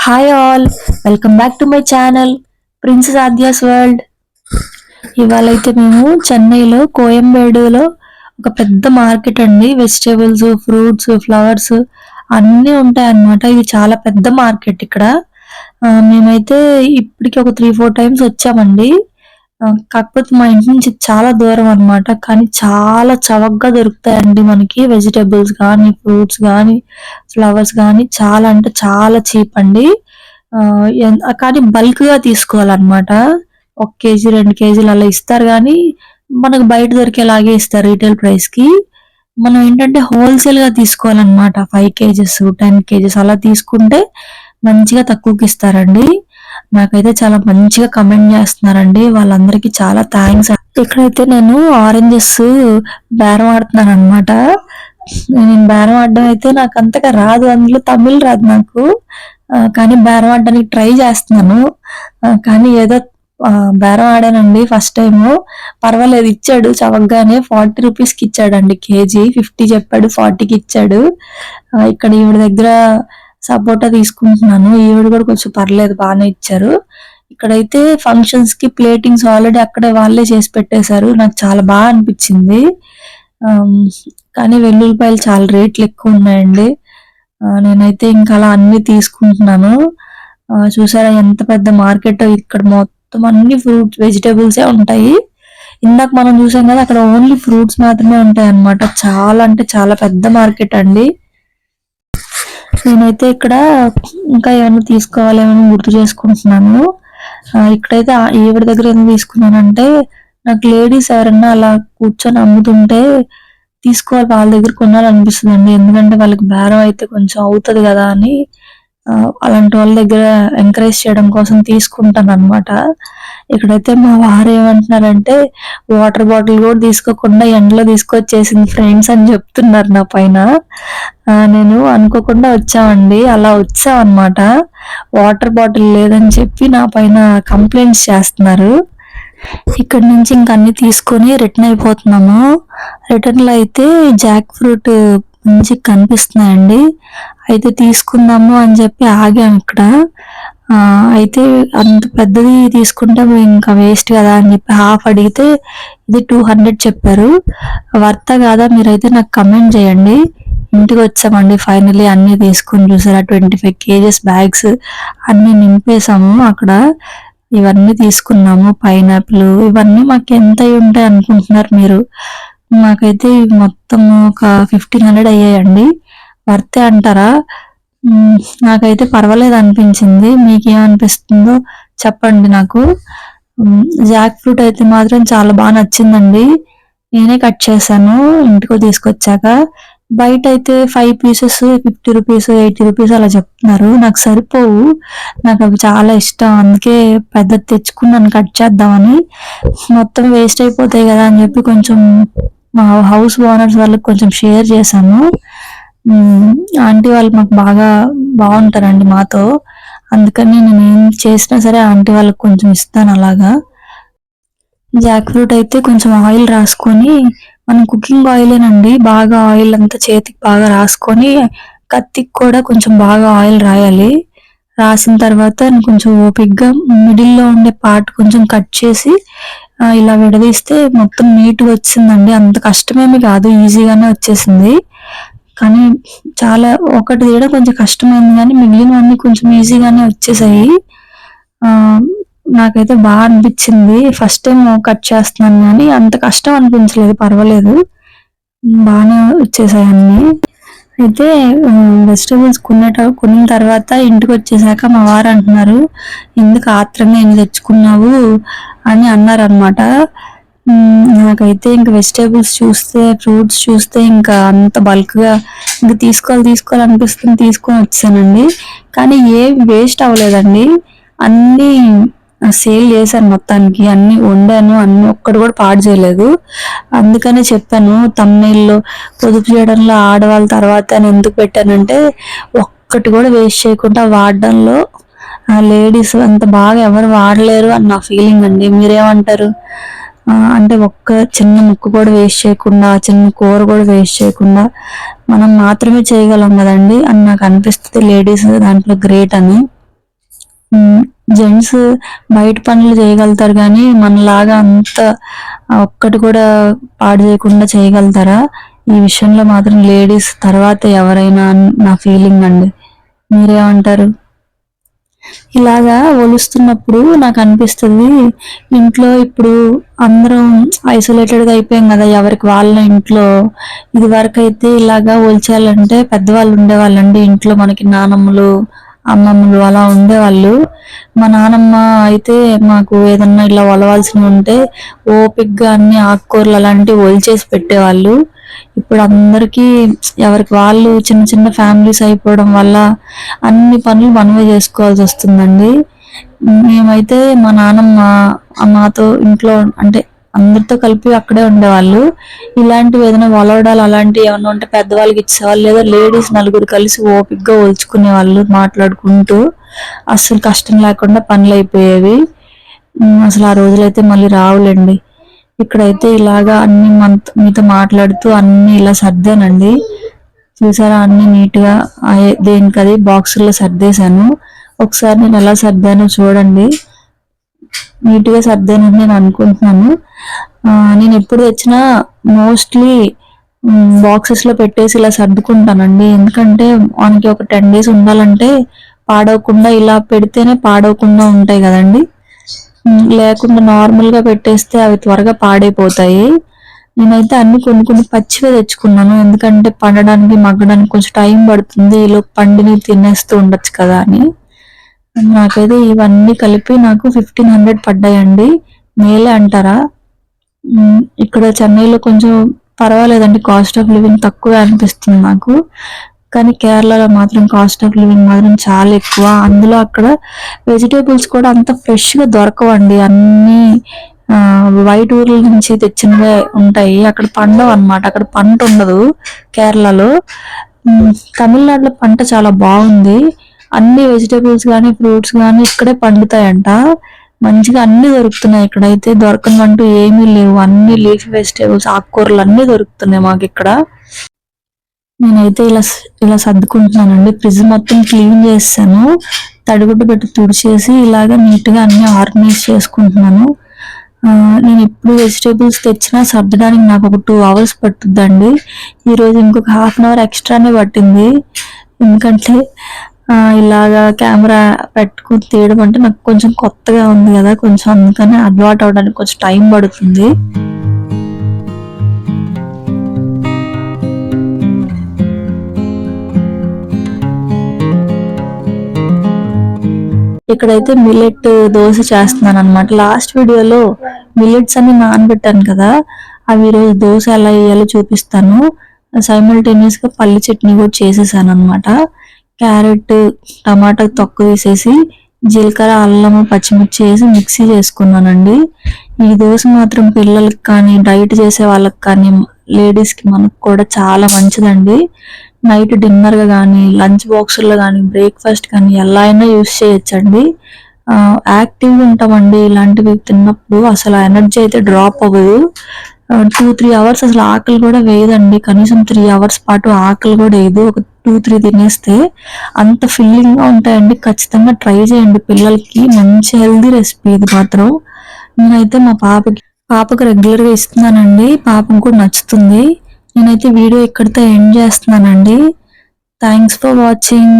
Hi all, welcome back to my channel princess Aadya's world. ఇవాళ అయితే మేము చెన్నైలో కోయంబేడులో ఒక పెద్ద మార్కెట్ అండి. వెజిటేబుల్స్, ఫ్రూట్స్, ఫ్లవర్స్ అన్నీ ఉంటాయి అన్నమాట. ఇది చాలా పెద్ద మార్కెట్ ఇక్కడ. మేమైతే ఇప్పటికి ఒక 3-4 టైమ్స్ వచ్చామండి. కాకపోతే మా ఇంటి నుంచి చాలా దూరం అన్నమాట. కానీ చాలా చవకగా దొరుకుతాయండి మనకి. వెజిటేబుల్స్ కానీ, ఫ్రూట్స్ కానీ, ఫ్లవర్స్ కానీ చాలా అంటే చాలా చీప్ అండి. కానీ బల్క్‌గా తీసుకోవాలన్నమాట. 1 కేజీ, 2 కేజీలు అలా ఇస్తారు గానీ, మనకు బయట దొరికేలాగే ఇస్తారు రీటైల్ ప్రైస్‌కి. మనం ఏంటంటే హోల్‌సేల్‌గా తీసుకోవాలన్నమాట. 5 కేజెస్, 10 కేజెస్ అలా తీసుకుంటే మంచిగా తక్కువకి ఇస్తారండి. నాకైతే చాలా మంచిగా కమెంట్ చేస్తున్నారండి. వాళ్ళందరికీ చాలా థాంక్స్. ఇక్కడైతే నేను ఆరెంజెస్ బేరం ఆడుతున్నానన్నమాట. నేను బేరం ఆడడం అయితే నాకు అంతగా రాదు. అందులో తమిళ్ రాదు నాకు. కానీ బేరం ఆడడానికి ట్రై చేస్తున్నాను. కానీ ఏదో బేరం ఆడానండి ఫస్ట్ టైము. పర్వాలేదు, ఇచ్చాడు చవకగానే. 40 రూపీస్‌కి ఇచ్చాడండి కేజీ. 50 చెప్పాడు, 40కి ఇచ్చాడు. ఇక్కడ ఈవిడ దగ్గర సపోటా తీసుకుంటున్నాను. ఈవిడ కూడా కొంచెం పర్లేదు, బాగానే ఇచ్చారు. ఇక్కడైతే ఫంక్షన్స్‌కి ప్లేటింగ్స్ ఆల్రెడీ అక్కడే వాళ్ళే చేసి పెట్టేశారు. నాకు చాలా బాగా అనిపించింది. కానీ వెల్లుల్లిపాయలు చాలా రేట్లు ఎక్కువ ఉన్నాయండి. నేనైతే ఇంకా అలా అన్ని తీసుకుంటున్నాను. చూసారా ఎంత పెద్ద మార్కెట్. ఇక్కడ మొత్తం అన్ని ఫ్రూట్స్, వెజిటేబుల్సే ఉంటాయి. ఇందాక మనం చూసాం కదా, అక్కడ ఓన్లీ ఫ్రూట్స్ మాత్రమే ఉంటాయి అన్నమాట. చాలా అంటే చాలా పెద్ద మార్కెట్ అండి. నేనైతే ఇక్కడ ఇంకా ఏమైనా తీసుకోవాలేమో గుర్తు చేసుకుంటున్నాను. ఇక్కడైతే ఈవిడ దగ్గర ఏం తీసుకున్నానంటే, నాకు లేడీస్ ఎవరన్నా అలా కూర్చొని అమ్ముతుంటే తీసుకోవాలి, వాళ్ళ దగ్గర కొనాలనిపిస్తుందండి. ఎందుకంటే వాళ్ళకి బేరం అయితే కొంచెం అవుతుంది కదా అని అలాంటి వాళ్ళ దగ్గర ఎంకరేజ్ చేయడం కోసం తీసుకుంటాను అనమాట. ఇక్కడైతే మా వారు ఏమంటున్నారంటే, వాటర్ బాటిల్ కూడా తీసుకోకుండా ఎండలో తీసుకొచ్చేసింది ఫ్రెండ్స్ అని చెప్తున్నారు నా పైన. నేను అనుకోకుండా వచ్చామండి, అలా వచ్చామన్నమాట. వాటర్ బాటిల్ లేదని చెప్పి నా పైన కంప్లైంట్స్ చేస్తున్నారు. ఇక్కడ నుంచి ఇంక అన్ని తీసుకొని రిటర్న్ అయిపోతున్నాము. రిటర్న్ లో అయితే జాక్ ఫ్రూట్ మంచిగా కనిపిస్తున్నాయండి. అయితే తీసుకుందాము అని చెప్పి ఆగాము ఇక్కడ. అయితే అంత పెద్దది తీసుకుంటే ఇంకా వేస్ట్ కదా అని చెప్పి హాఫ్ అడిగితే ఇది 200 చెప్పారు. వర్త కాదా మీరైతే నాకు కమెంట్ చేయండి. ఇంటికి వచ్చామండి ఫైనల్లీ. అన్ని తీసుకుని చూసారా, 25 కేజెస్ బ్యాగ్స్ అన్ని నింపేసాము అక్కడ. ఇవన్నీ తీసుకున్నాము. పైనాపిల్ ఇవన్నీ మాకు ఎంత ఉంటాయి అనుకుంటున్నారు మీరు? మాకైతే మొత్తం ఒక 1500 అయ్యాయండి. వర్తే అంటారా? నాకైతే పర్వాలేదు అనిపించింది. మీకేమనిపిస్తుందో చెప్పండి నాకు. జాక్ ఫ్రూట్ అయితే మాత్రం చాలా బాగా నచ్చిందండి. నేనే కట్ చేశాను ఇంటికి తీసుకొచ్చాక. బయట అయితే 5 పీసెస్ 50 రూపీస్, 80 రూపీస్ అలా చెప్తున్నారు. నాకు సరిపోవు. నాకు అవి చాలా ఇష్టం. అందుకే పెద్దది తెచ్చుకున్నాను కట్ చేద్దామని. మొత్తం వేస్ట్ అయిపోతాయి కదా అని చెప్పి కొంచెం మా హౌస్ ఓనర్స్ వాళ్ళకి కొంచెం షేర్ చేశాను. ఆంటీ వాళ్ళు మాకు బాగా బాగుంటారండి మాతో. అందుకని నేను ఏం చేసినా సరే ఆంటీ వాళ్ళకి కొంచెం ఇస్తాను అలాగా. జాక్ ఫ్రూట్ అయితే కొంచెం ఆయిల్ రాసుకొని, మనం కుకింగ్ ఆయిలేనండి, బాగా ఆయిల్ అంతా చేతికి బాగా రాసుకొని, కత్తికి కూడా కొంచెం బాగా ఆయిల్ రాయాలి. రాసిన తర్వాత కొంచెం ఓపిక్గా మిడిల్లో ఉండే పార్ట్ కొంచెం కట్ చేసి ఇలా విడదీస్తే మొత్తం నీట్గా వచ్చిందండి. అంత కష్టమేమి కాదు, ఈజీగానే వచ్చేసింది. కానీ చాలా ఒకటి తీయడం కొంచెం కష్టమైంది, కానీ మిగిలినవన్నీ కొంచెం ఈజీగానే వచ్చేసాయి. నాకైతే బాగా అనిపించింది. ఫస్ట్ టైం కట్ చేస్తున్నాను కానీ అంత కష్టం అనిపించలేదు, పర్వాలేదు, బాగానే వచ్చేసాయి అన్నీ. అయితే వెజిటేబుల్స్ కొన్న తర్వాత ఇంటికి వచ్చేసాక మా వారు అంటున్నారు, ఎందుకు ఆత్రంగా ఏం తెచ్చుకున్నావు అని అన్నారు అనమాట. నాకైతే ఇంకా వెజిటేబుల్స్ చూస్తే, ఫ్రూట్స్ చూస్తే ఇంకా అంత బల్క్గా ఇంకా తీసుకోవాలి అనిపిస్తుంది, తీసుకొని వచ్చానండి. కానీ ఏం వేస్ట్ అవ్వలేదండి. అన్నీ సేల్ చేశాను మొత్తానికి. అన్ని వండాను, అన్ని ఒక్కటి కూడా పాడు చేయలేదు. అందుకనే చెప్పాను తమ్నెయిల్లో, పొదుపు చేయడంలో ఆడవాళ్ళ తర్వాత అని ఎందుకు పెట్టానంటే, ఒక్కటి కూడా వేస్ట్ చేయకుండా వాడడంలో లేడీస్ అంత బాగా ఎవరు వాడలేరు అని నా ఫీలింగ్ అండి. మీరేమంటారు? అంటే ఒక్క చిన్న ముక్క కూడా వేస్ట్ చేయకుండా, చిన్న కూర కూడా వేస్ట్ చేయకుండా మనం మాత్రమే చేయగలం కదండి అని నాకు అనిపిస్తుంది. లేడీస్ దాంట్లో గ్రేట్ అని. జెంట్స్ బయట పనులు చేయగలుగుతారు కానీ మనలాగా అంత ఒక్కటి కూడా పాడు చేయకుండా చేయగలుగుతారా? ఈ విషయంలో మాత్రం లేడీస్ తర్వాత ఎవరైనా అని నా ఫీలింగ్ అండి. మీరేమంటారు? ఇలాగా ఒలుస్తున్నప్పుడు నాకు అనిపిస్తుంది, ఇంట్లో ఇప్పుడు అందరం ఐసోలేటెడ్గా అయిపోయాం కదా, ఎవరికి వాళ్ళ ఇంట్లో. ఇది వరకు అయితే ఇలాగా ఒలిచేయాలంటే పెద్దవాళ్ళు ఉండేవాళ్ళండి ఇంట్లో, మనకి నానమ్మలు అమ్మమ్మలు అలా ఉండేవాళ్ళు. మా నానమ్మ అయితే మాకు ఏదన్నా ఇలా ఒలవాల్సినవి ఉంటే ఓపిగ్గా అన్ని ఆకుకూరలు అలాంటివి ఒలిచేసి పెట్టేవాళ్ళు. ఇప్పుడు అందరికీ ఎవరికి వాళ్ళు చిన్న చిన్న ఫ్యామిలీస్ అయిపోవడం వల్ల అన్ని పనులు మనమే చేసుకోవాల్సి వస్తుందండి. మేమైతే మా నాన్నమ్మ మాతో ఇంట్లో అంటే అందరితో కలిపి అక్కడే ఉండేవాళ్ళు. ఇలాంటివి ఏదైనా ఒలవడాలు అలాంటివి ఏమైనా ఉంటే పెద్దవాళ్ళకి ఇచ్చేవాళ్ళు, లేదా లేడీస్ నలుగురు కలిసి ఓపిగ్గా ఒలుచుకునే వాళ్ళు మాట్లాడుకుంటూ. అస్సలు కష్టం లేకుండా పనులు అయిపోయేవి. అసలు ఆ రోజులైతే మళ్ళీ రావులేండి. ఇక్కడైతే ఇలాగా అన్ని మీతో మాట్లాడుతూ అన్ని ఇలా సర్దానండి. చూసారా, అన్ని నీట్గా దేనికది బాక్సుల్లో సర్దేశాను. ఒకసారి నేను ఎలా సర్దానో చూడండి. నీట్గా సర్దానని నేను అనుకుంటున్నాను. నేను ఎప్పుడు తెచ్చినా మోస్ట్లీ బాక్సెస్లో పెట్టేసి ఇలా సర్దుకుంటానండి. ఎందుకంటే మనకి ఒక 10 days ఉండాలంటే పాడవకుండా ఇలా పెడితేనే పాడవకుండా ఉంటాయి కదండి. లేకుండా నార్మల్గా పెట్టేస్తే అవి త్వరగా పాడైపోతాయి. నేనైతే అన్ని కొన్ని పచ్చివే తెచ్చుకున్నాను, ఎందుకంటే పండడానికి మగ్గడానికి కొంచెం టైం పడుతుంది, ఈలోపు పండిని తినేస్తూ ఉండొచ్చు కదా అని. నాకైతే ఇవన్నీ కలిపి నాకు 1500 పడ్డాయండి. మేలే అంటారా? ఇక్కడ చెన్నైలో కొంచెం పర్వాలేదండి, కాస్ట్ ఆఫ్ లివింగ్ తక్కువే అనిపిస్తుంది నాకు. కానీ కేరళలో మాత్రం కాస్ట్ ఆఫ్ లివింగ్ మాత్రం చాలా ఎక్కువ. అందులో అక్కడ వెజిటేబుల్స్ కూడా అంత ఫ్రెష్గా దొరకవండి. అన్నీ వైట్ ఊర్ల నుంచి తెచ్చినవే ఉంటాయి. అక్కడ పండవు అనమాట, అక్కడ పంట ఉండదు కేరళలో. తమిళనాడులో పంట చాలా బాగుంది. అన్ని వెజిటేబుల్స్ కానీ ఫ్రూట్స్ కానీ ఇక్కడే పండుతాయంట. మంచిగా అన్ని దొరుకుతున్నాయి ఇక్కడైతే. దొరకనివంటూ ఏమీ లేవు, అన్ని లీఫ్ వెజిటేబుల్స్ ఆకుకూరలు అన్ని దొరుకుతున్నాయి మాకు ఇక్కడ. నేనైతే ఇలా సర్దుకుంటున్నానండి. ఫ్రిడ్జ్ మొత్తం క్లీన్ చేస్తాను, తడిగుడ్డు పెట్టి తుడిచేసి ఇలాగ నీట్గా అన్ని ఆర్గనైజ్ చేసుకుంటున్నాను. నేను ఎప్పుడు వెజిటేబుల్స్ తెచ్చినా సర్దడానికి నాకు ఒక 2 hours పట్టుద్దండి. ఈరోజు ఇంకొక 1/2 hour ఎక్స్ట్రానే పట్టింది. ఎందుకంటే ఇలాగా కెమెరా పెట్టుకుని తీయడం అంటే నాకు కొంచెం కొత్తగా ఉంది కదా, కొంచెం అందుకని అలవాటు అవడానికి కొంచెం టైం పడుతుంది. ఇక్కడైతే మిల్లెట్ దోశ చేస్తున్నాను అనమాట. లాస్ట్ వీడియోలో మిల్లెట్స్ అన్ని నానబెట్టాను కదా, అవి ఈరోజు దోశ ఎలా వేయాలో చూపిస్తాను. సైమల్టేనియస్ గా పల్లి చట్నీ కూడా చేసేసాను అనమాట. క్యారెట్ టమాటా తొక్క తీసేసి జీలకర్ర అల్లం పచ్చిమిర్చి వేసి మిక్సీ చేసుకున్నానండి. ఈ దోశ మాత్రం పిల్లలకి కానీ డైట్ చేసే వాళ్ళకి కానీ లేడీస్కి మనకు కూడా చాలా మంచిదండి. నైట్ డిన్నర్గా కానీ లంచ్ బాక్సుల్లో కానీ బ్రేక్ఫాస్ట్ కానీ ఎలా అయినా యూస్ చేయొచ్చండి. యాక్టివ్గా ఉంటామండి ఇలాంటివి తిన్నప్పుడు. అసలు ఎనర్జీ అయితే డ్రాప్ అవ్వదు. 2-3 hours అసలు ఆకలి కూడా వేయదండి. కనీసం 3 hours పాటు ఆకలి కూడా వేయదు. ఒక 2-3 తినేస్తే అంత ఫిల్లింగ్గా ఉంటాయండి. ఖచ్చితంగా ట్రై చేయండి, పిల్లలకి మంచి హెల్దీ రెసిపీ ఇది మాత్రం. నేనైతే మా పాపకు రెగ్యులర్గా ఇస్తున్నానండి, పాపకు కూడా నచ్చుతుంది. నేనైతే వీడియో ఇక్కడితో ఎండ్ చేస్తున్నానండి. Thanks for watching.